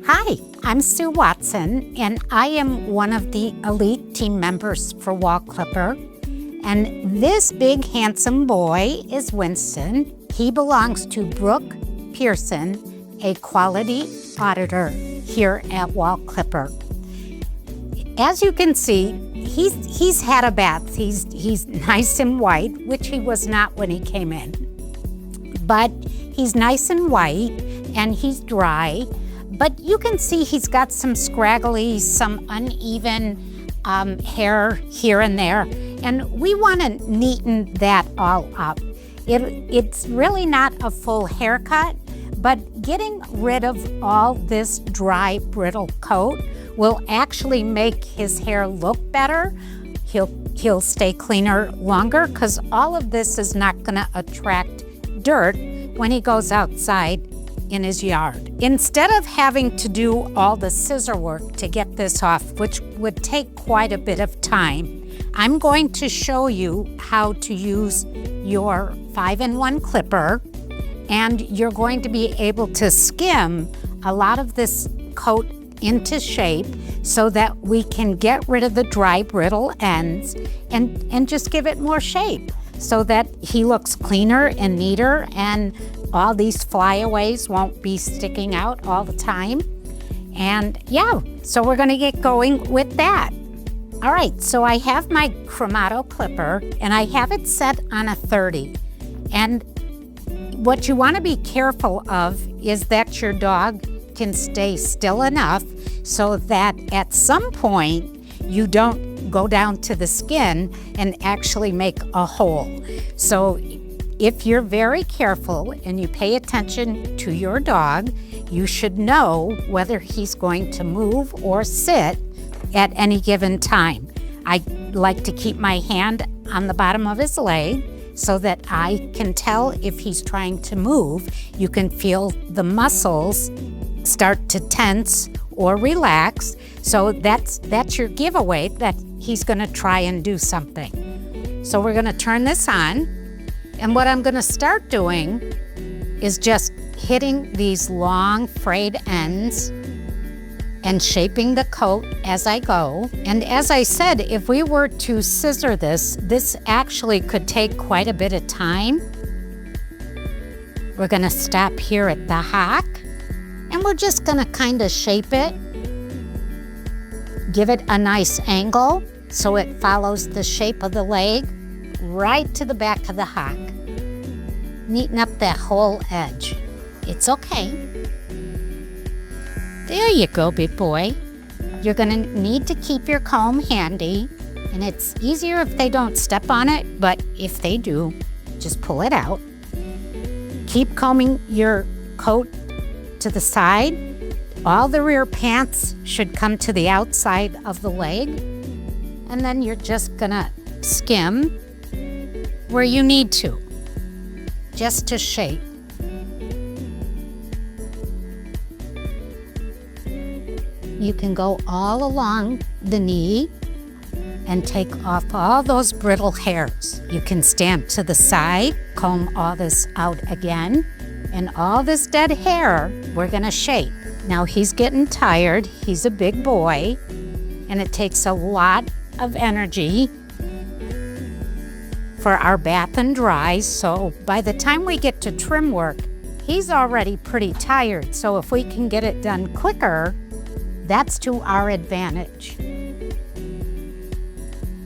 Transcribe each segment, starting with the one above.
Hi, I'm Sue Watson, and I am one of the elite team members for Wahl Clipper. And this big handsome boy is Winston. He belongs to Brooke Pearson, a quality auditor here at Wahl Clipper. As you can see, he's had a bath. He's nice and white, which he was not when he came in. But he's nice and white and he's dry. But you can see he's got some scraggly, some uneven hair here and there. And we want to neaten that all up. It's really not a full haircut, but getting rid of all this dry, brittle coat will actually make his hair look better. He'll stay cleaner longer because all of this is not going to attract dirt when he goes outside in his yard. Instead of having to do all the scissor work to get this off, which would take quite a bit of time, I'm going to show you how to use your 5-in-1 clipper, and you're going to be able to skim a lot of this coat into shape so that we can get rid of the dry, brittle ends and just give it more shape so that he looks cleaner and neater and all these flyaways won't be sticking out all the time. And yeah, so we're gonna get going with that. All right, so I have my Chromato clipper and I have it set on a 30. And what you wanna be careful of is that your dog can stay still enough so that at some point you don't go down to the skin and actually make a hole. So if you're very careful and you pay attention to your dog, you should know whether he's going to move or sit at any given time. I like to keep my hand on the bottom of his leg so that I can tell if he's trying to move. You can feel the muscles start to tense or relax. So that's your giveaway that he's gonna try and do something. So we're gonna turn this on. And what I'm gonna start doing is just hitting these long frayed ends and shaping the coat as I go. And as I said, if we were to scissor this actually could take quite a bit of time. We're gonna stop here at the hock and we're just gonna kind of shape it, give it a nice angle so it follows the shape of the leg right to the back of the hock. Neaten up that whole edge. It's okay. There you go, big boy. You're gonna need to keep your comb handy, and it's easier if they don't step on it, but if they do, just pull it out. Keep combing your coat to the side. All the rear pants should come to the outside of the leg, and then you're just gonna skim where you need to, just to shape. You can go all along the knee and take off all those brittle hairs. You can stand to the side, comb all this out again, and all this dead hair we're gonna shape. Now he's getting tired, he's a big boy, and it takes a lot of energy for our bath and dry, so by the time we get to trim work, he's already pretty tired. So if we can get it done quicker, that's to our advantage.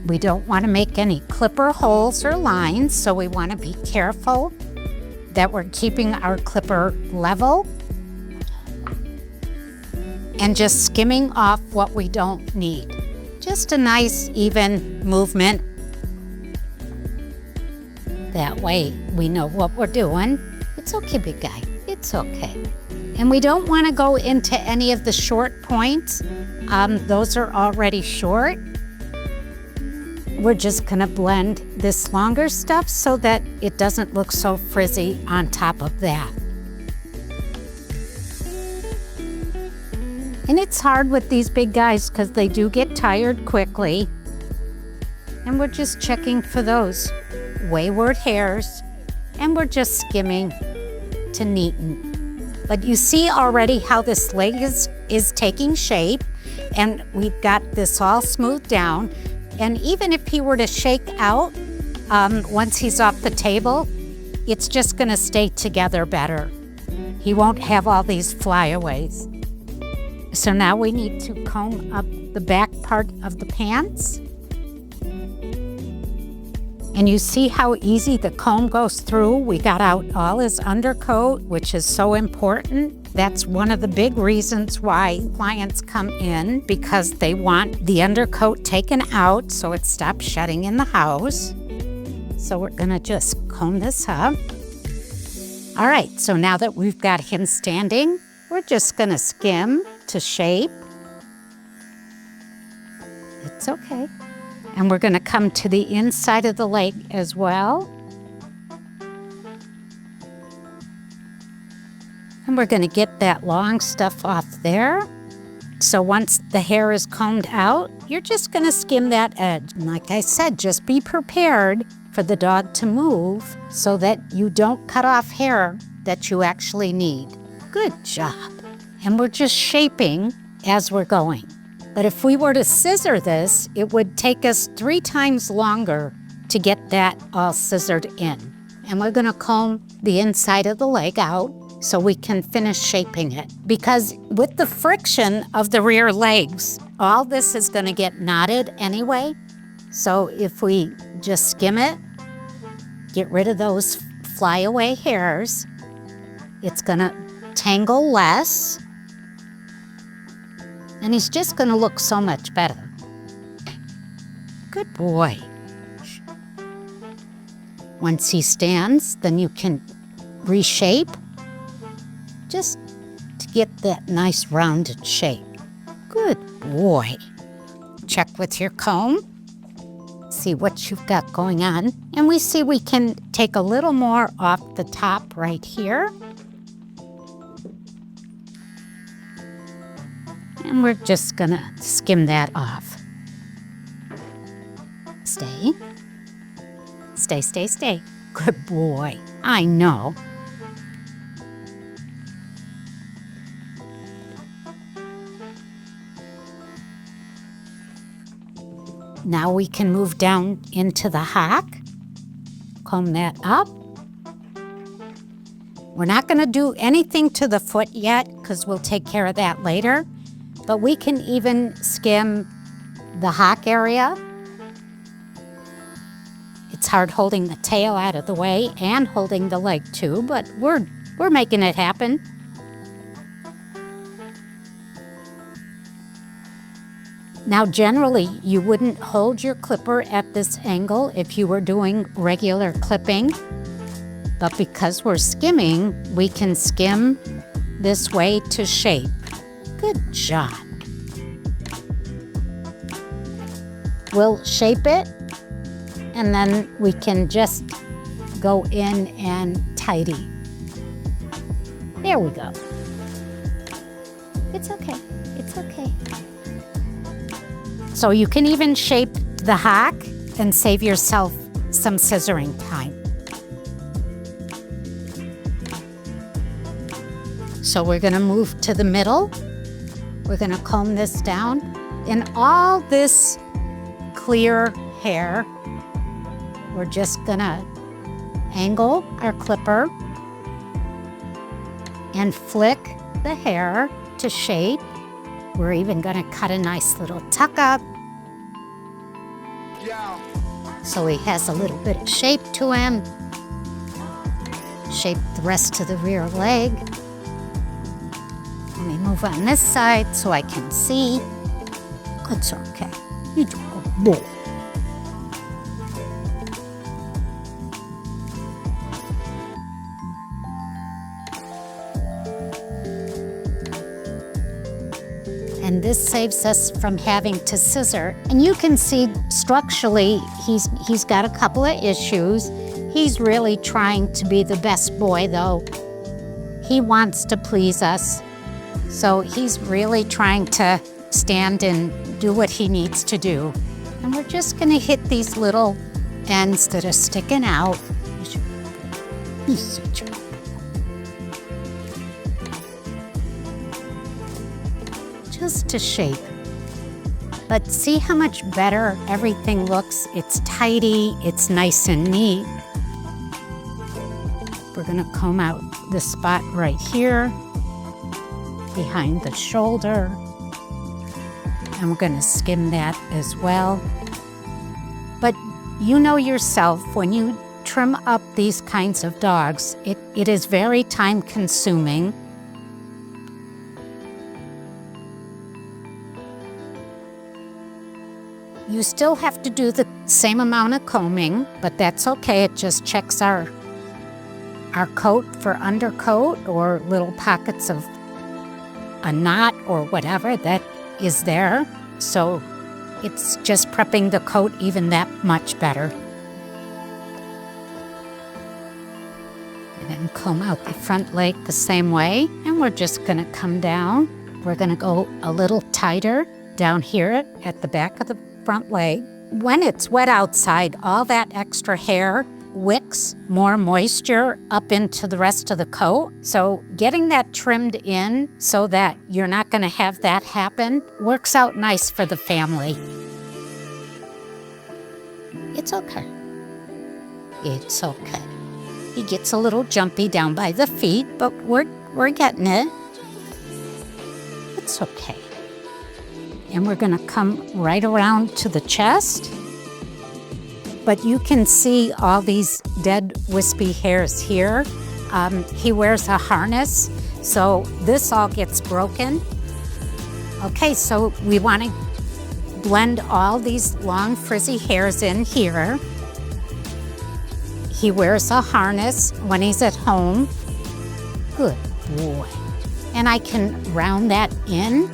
We don't want to make any clipper holes or lines, so we want to be careful that we're keeping our clipper level and just skimming off what we don't need. Just a nice even movement. That way we know what we're doing. It's okay, big guy, it's okay. And we don't want to go into any of the short points. Those are already short. We're just gonna blend this longer stuff so that it doesn't look so frizzy on top of that. And it's hard with these big guys because they do get tired quickly. And we're just checking for those wayward hairs, and we're just skimming to neaten. But you see already how this leg is taking shape, and we've got this all smoothed down. And even if he were to shake out once he's off the table, it's just gonna stay together better. He won't have all these flyaways. So now we need to comb up the back part of the pants. And you see how easy the comb goes through? We got out all his undercoat, which is so important. That's one of the big reasons why clients come in, because they want the undercoat taken out so it stops shedding in the house. So we're gonna just comb this up. All right, so now that we've got him standing, we're just gonna skim to shape. It's okay. And we're gonna come to the inside of the leg as well. And we're gonna get that long stuff off there. So once the hair is combed out, you're just gonna skim that edge. And like I said, just be prepared for the dog to move so that you don't cut off hair that you actually need. Good job. And we're just shaping as we're going. But if we were to scissor this, it would take us 3 times longer to get that all scissored in. And we're gonna comb the inside of the leg out so we can finish shaping it. Because with the friction of the rear legs, all this is gonna get knotted anyway. So if we just skim it, get rid of those flyaway hairs, it's gonna tangle less. And he's just gonna look so much better. Good boy. Once he stands, then you can reshape just to get that nice rounded shape. Good boy. Check with your comb, see what you've got going on. And we see we can take a little more off the top right here. And we're just gonna skim that off. Stay. Stay, stay, stay. Good boy. I know. Now we can move down into the hock. Comb that up. We're not gonna do anything to the foot yet because we'll take care of that later. But we can even skim the hock area. It's hard holding the tail out of the way and holding the leg too, but we're making it happen. Now generally you wouldn't hold your clipper at this angle if you were doing regular clipping, but because we're skimming, we can skim this way to shape. Good job. We'll shape it, and then we can just go in and tidy. There we go. It's okay, it's okay. So you can even shape the hock and save yourself some scissoring time. So we're gonna move to the middle. We're gonna comb this down, and all this clear hair, we're just gonna angle our clipper and flick the hair to shape. We're even gonna cut a nice little tuck up so he has a little bit of shape to him. Shape the rest of the rear leg. Let me move on this side so I can see. It's okay. You do a boy. And this saves us from having to scissor. And you can see structurally he's got a couple of issues. He's really trying to be the best boy though. He wants to please us. So he's really trying to stand and do what he needs to do. And we're just gonna hit these little ends that are sticking out. just to shape. But see how much better everything looks? It's tidy, it's nice and neat. We're gonna comb out this spot right here, behind the shoulder. And we're gonna skim that as well. But you know yourself, when you trim up these kinds of dogs, it is very time consuming. You still have to do the same amount of combing, but that's okay. It just checks our coat for undercoat or little pockets of a knot or whatever that is there. So it's just prepping the coat even that much better. And then comb out the front leg the same way. And we're just gonna come down. We're gonna go a little tighter down here at the back of the front leg. When it's wet outside, all that extra hair wicks more moisture up into the rest of the coat. So getting that trimmed in so that you're not going to have that happen works out nice for the family. It's okay. It's okay. He gets a little jumpy down by the feet, but we're getting it. It's okay. And we're gonna come right around to the chest. But you can see all these dead wispy hairs here. He wears a harness, so this all gets broken. Okay, so we wanna blend all these long frizzy hairs in here. He wears a harness when he's at home. Good boy. And I can round that in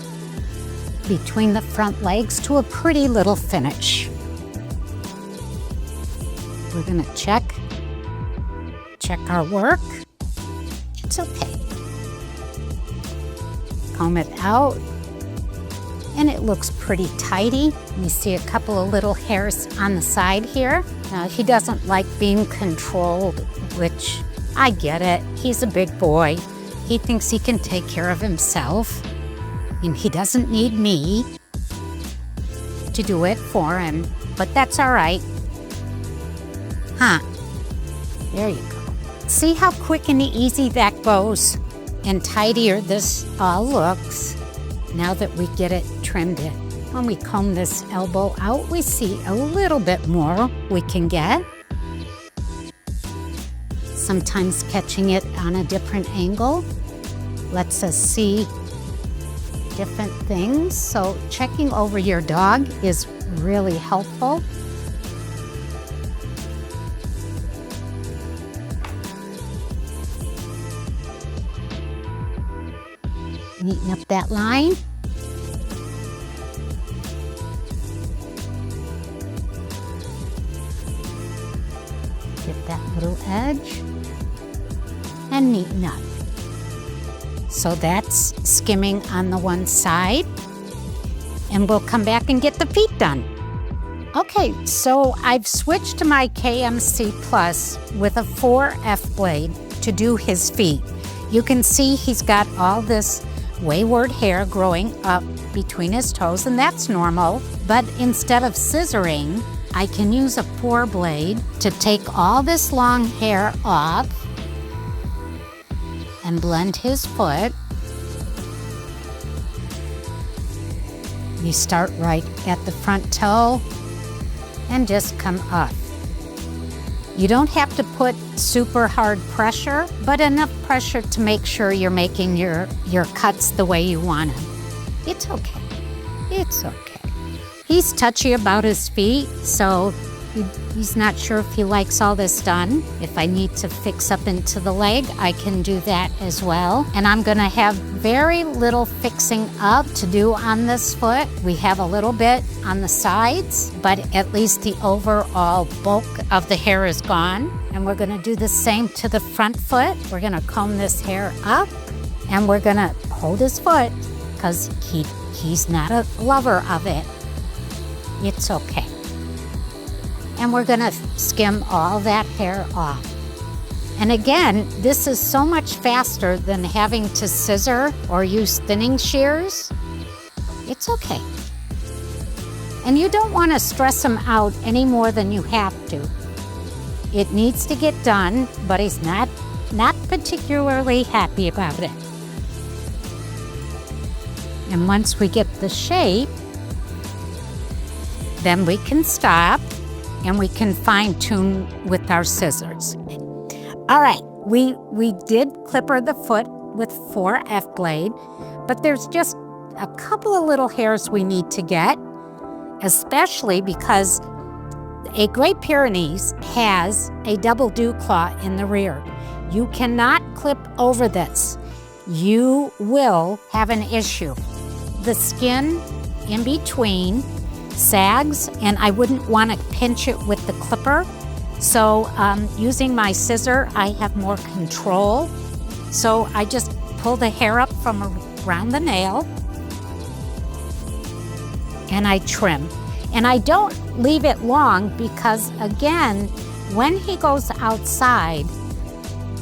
between the front legs to a pretty little finish. We're gonna check our work. It's okay. Comb it out, and it looks pretty tidy. You see a couple of little hairs on the side here. Now, he doesn't like being controlled, which I get it. He's a big boy. He thinks he can take care of himself. And he doesn't need me to do it for him, but that's all right. Huh, there you go. See how quick and easy that goes and tidier this all looks now that we get it trimmed in. When we comb this elbow out, we see a little bit more we can get. Sometimes catching it on a different angle lets us see different things. So checking over your dog is really helpful. Neaten up that line. Get that little edge and neaten up. So that's skimming on the one side, and we'll come back and get the feet done. Okay, so I've switched to my KMC Plus with a 4F blade to do his feet. You can see he's got all this wayward hair growing up between his toes, and that's normal. But instead of scissoring, I can use a 4 blade to take all this long hair off and blend his foot. You start right at the front toe and just come up. You don't have to put super hard pressure, but enough pressure to make sure you're making your cuts the way you want them. It's okay. It's okay. He's touchy about his feet, so he's not sure if he likes all this done. If I need to fix up into the leg, I can do that as well. And I'm gonna have very little fixing up to do on this foot. We have a little bit on the sides, but at least the overall bulk of the hair is gone. And we're gonna do the same to the front foot. We're gonna comb this hair up, and we're gonna hold his foot because he's not a lover of it. It's okay. And we're gonna skim all that hair off. And again, this is so much faster than having to scissor or use thinning shears. It's okay. And you don't want to stress him out any more than you have to. It needs to get done, but he's not particularly happy about it. And once we get the shape, then we can stop and we can fine-tune with our scissors. All right, we did clipper the foot with 4F blade, but there's just a couple of little hairs we need to get, especially because a Great Pyrenees has a double dew claw in the rear. You cannot clip over this. You will have an issue. The skin in between sags, and I wouldn't want to pinch it with the clipper. So using my scissor, I have more control. So I just pull the hair up from around the nail and I trim. And I don't leave it long because, again, when he goes outside,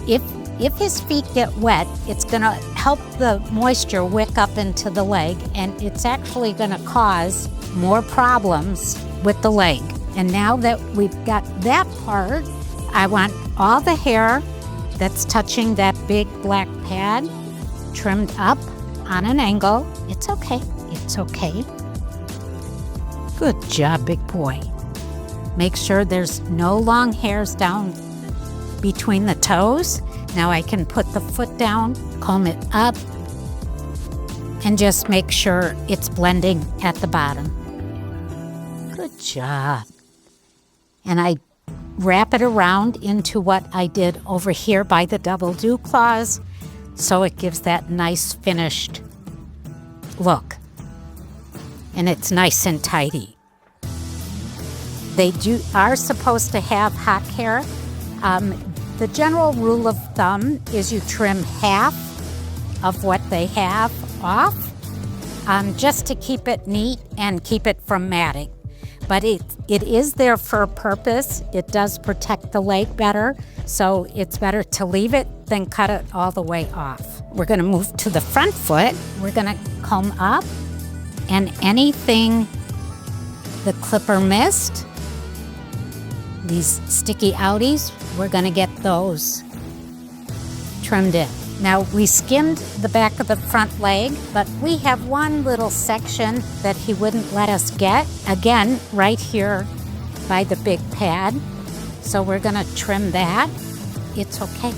if his feet get wet, it's gonna help the moisture wick up into the leg, and it's actually gonna cause more problems with the leg. And now that we've got that part, I want all the hair that's touching that big black pad trimmed up on an angle. It's okay, it's okay. Good job, big boy. Make sure there's no long hairs down between the toes. Now I can put the foot down, comb it up, and just make sure it's blending at the bottom. Good job. And I wrap it around into what I did over here by the double dew claws, so it gives that nice finished look. And it's nice and tidy. They are supposed to have hock hair. The general rule of thumb is you trim half of what they have off, just to keep it neat and keep it from matting. But it is there for a purpose. It does protect the leg better, so it's better to leave it than cut it all the way off. We're gonna move to the front foot. We're gonna comb up, and anything the clipper missed, these sticky outies, we're gonna get those trimmed in. Now, we skimmed the back of the front leg, but we have one little section that he wouldn't let us get, again, right here by the big pad. So we're gonna trim that. It's okay.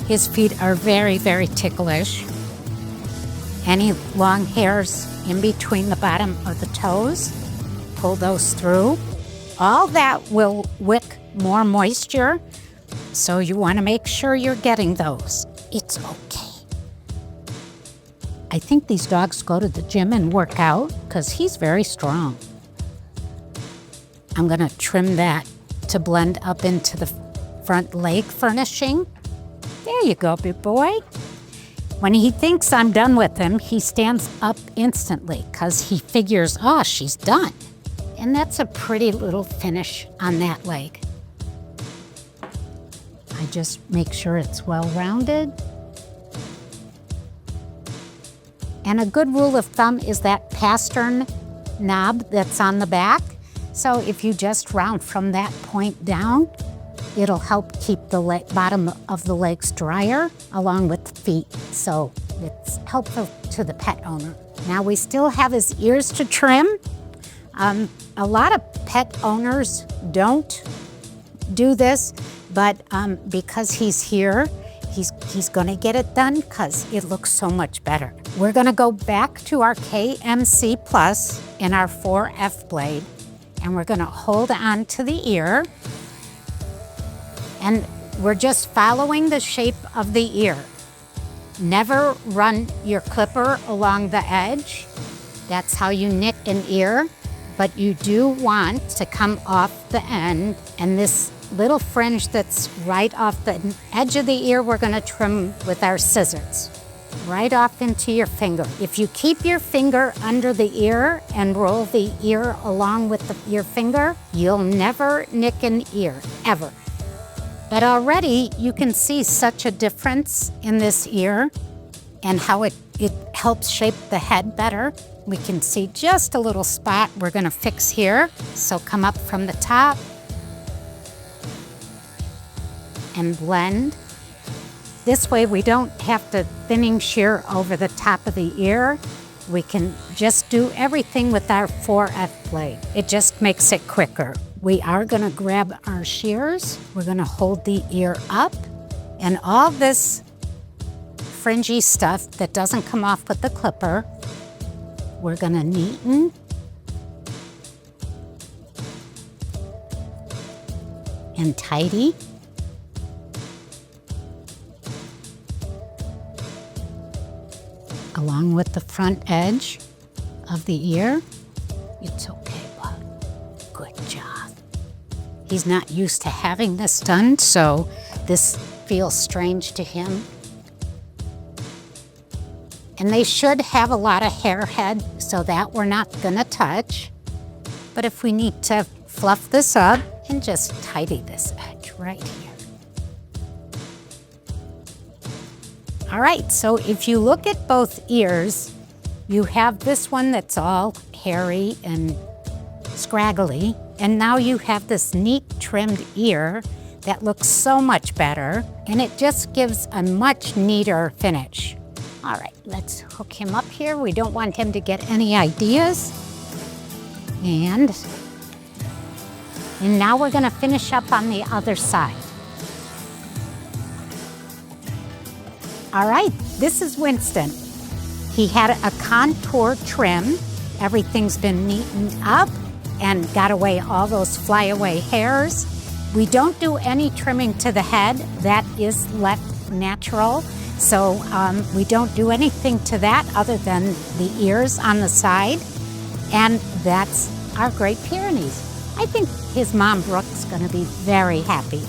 His feet are very, very ticklish. Any long hairs in between the bottom of the toes, pull those through. All that will wick more moisture, so you want to make sure you're getting those. It's okay. I think these dogs go to the gym and work out because he's very strong. I'm going to trim that to blend up into the front leg furnishing. There you go, big boy. When he thinks I'm done with him, he stands up instantly because he figures, oh, she's done. And that's a pretty little finish on that leg. I just make sure it's well-rounded. And a good rule of thumb is that pastern knob that's on the back. So if you just round from that point down, it'll help keep the bottom of the legs drier along with the feet. So it's helpful to the pet owner. Now we still have his ears to trim. A lot of pet owners don't do this, but because he's here, he's gonna get it done because it looks so much better. We're gonna go back to our KMC Plus in our 4F blade, and we're gonna hold on to the ear, and we're just following the shape of the ear. Never run your clipper along the edge. That's how you nick an ear. But you do want to come off the end, and this little fringe that's right off the edge of the ear, we're gonna trim with our scissors, right off into your finger. If you keep your finger under the ear and roll the ear along with your finger, you'll never nick an ear, ever. But already you can see such a difference in this ear. and how it helps shape the head better. We can see just a little spot we're gonna fix here. So come up from the top and blend. This way we don't have to thinning shear over the top of the ear. We can just do everything with our 4F blade. It just makes it quicker. We are gonna grab our shears. We're gonna hold the ear up, and all this fringy stuff that doesn't come off with the clipper, we're gonna neaten and tidy. Along with the front edge of the ear. It's okay, bud. Good job. He's not used to having this done, so this feels strange to him. And they should have a lot of hair head, so that we're not gonna touch. But if we need to fluff this up and just tidy this edge right here. All right, so if you look at both ears, you have this one that's all hairy and scraggly, and now you have this neat trimmed ear that looks so much better, and it just gives a much neater finish. All right, let's hook him up here. We don't want him to get any ideas. And now we're gonna finish up on the other side. All right, this is Winston. He had a contour trim. Everything's been neatened up and got away all those flyaway hairs. We don't do any trimming to the head. That is left natural. So we don't do anything to that other than the ears on the side. And that's our Great Pyrenees. I think his mom, Brooke's gonna be very happy.